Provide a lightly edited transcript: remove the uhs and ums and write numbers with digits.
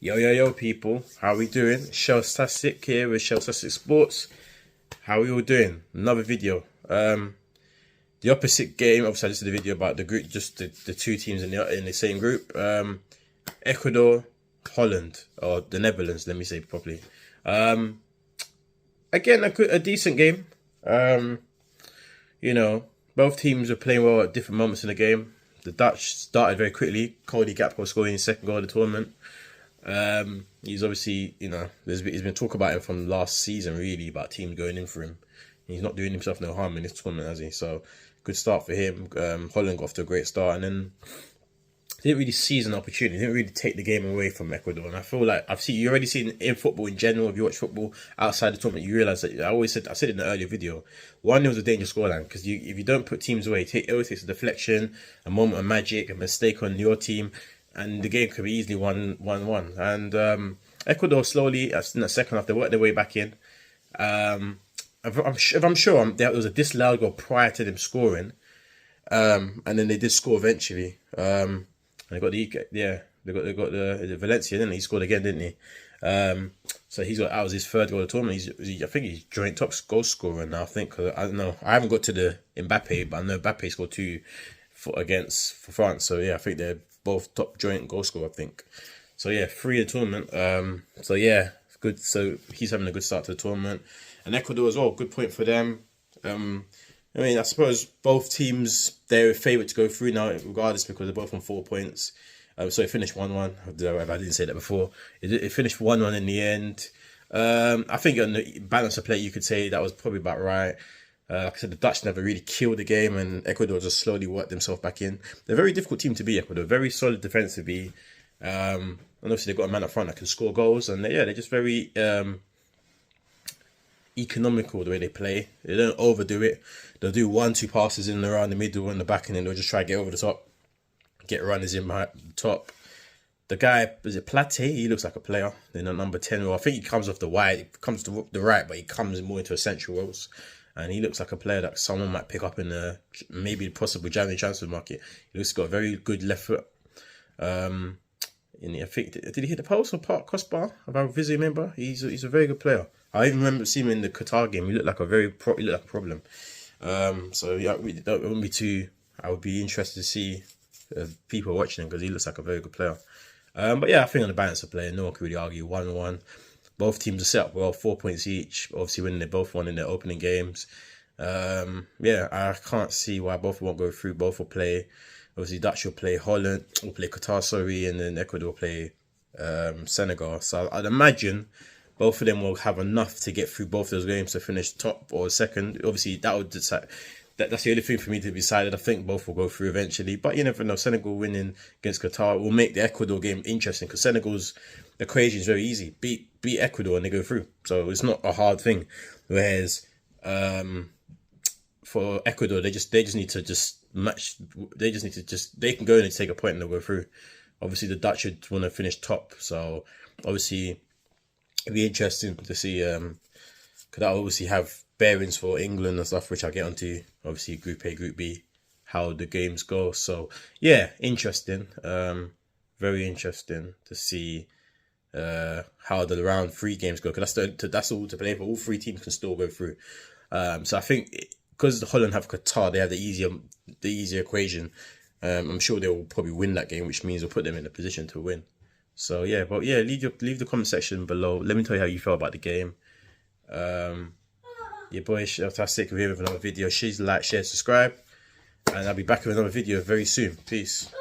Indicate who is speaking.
Speaker 1: Yo, people. How we doing? Shelltastic here with Shelltastic Sports. How we all doing? Another video. The opposite game. Obviously, I just did a video about the group, just the two teams in the same group. Ecuador, Holland, or the Netherlands. Let me say properly. Again, a decent game. You know, both teams were playing well at different moments in the game. The Dutch started very quickly. Cody Gakpo scoring his second goal of the tournament. He's obviously, you know, there's been talk about him from last season, really, about teams going in for him. He's not doing himself no harm in this tournament, has he? So, good start for him. Holland got off to a great start, and then didn't really seize an opportunity. Didn't really take the game away from Ecuador. And I feel like you already seen in football in general. If you watch football outside the tournament, you realise that I said in the earlier video, 1-0 was a dangerous scoreline because if you don't put teams away, it always takes a deflection, a moment of magic, a mistake on your team, and the game could be easily 1-1. And Ecuador slowly, in the second half, they worked their way back in. I'm sure there was a disallowed goal prior to them scoring, and then they did score eventually. They got the Valencia, didn't he? He scored again, didn't he? So that was his third goal of the tournament. I think he's joint top goal scorer now. I think, I don't know. I haven't got to the Mbappe, but I know Mbappe scored 2 for France. So yeah, I think they're both top joint goal scorer, I think. So yeah, 3 in the tournament. So yeah, good. So he's having a good start to the tournament, and Ecuador as well. Good point for them. I mean, I suppose both teams, they're favourite to go through now, regardless, because they're both on 4 points. So it finished 1-1. I didn't say that before. It finished 1-1 in the end. I think on the balance of play, you could say that was probably about right. Like I said, the Dutch never really killed the game, and Ecuador just slowly worked themselves back in. They're a very difficult team to beat, Ecuador. Very solid defensively. And obviously, they've got a man up front that can score goals. And they're just very economical the way they play. They don't overdo it. They'll do 1-2 passes in and around the middle and the back, and then they'll just try to get over the top, get runners in behind the top. The guy, is it Plate? He looks like a player. Then at number 10, well, I think he comes off the wide, he comes to the right, but he comes more into a central roles. And he looks like a player that someone might pick up in the maybe possible January transfer market. He looks got a very good left foot. And I think, did he hit the post or crossbar? If I visit remember, he's a very good player. I even remember seeing him in the Qatar game. He looked like a problem. So yeah, that wouldn't be too. I would be interested to see people watching him because he looks like a very good player. But yeah, I think on the balance of play, no one could really argue. 1-1. Both teams are set up well, 4 points each. Obviously, when they both won in their opening games. Yeah, I can't see why both won't go through. Both will play. Obviously, Dutch will play Holland, will play Qatar, and then Ecuador will play Senegal. So I'd imagine both of them will have enough to get through both those games to finish top or second. Obviously, that would decide. That's the only thing for me to be decided. I think both will go through eventually. But you never know. Senegal winning against Qatar will make the Ecuador game interesting because Senegal's equation is very easy. Beat Ecuador and they go through. So it's not a hard thing. Whereas for Ecuador, they just need to just match. They can go in and take a point and they'll go through. Obviously, the Dutch would want to finish top. So obviously, it'd be interesting to see. Could that obviously have bearings for England and stuff, which I'll get onto. Obviously, Group A, Group B, how the games go. So yeah, interesting. Very interesting to see how the round 3 games go. Because that's all to play for. All 3 teams can still go through. So I think because the Holland have Qatar, they have the easier equation. I'm sure they will probably win that game, which means it'll put them in a position to win. So yeah, but yeah, leave the comment section below. Let me tell you how you felt about the game. Your boy Shelltastic with another video. Please like, share, subscribe, and I'll be back with another video very soon. Peace.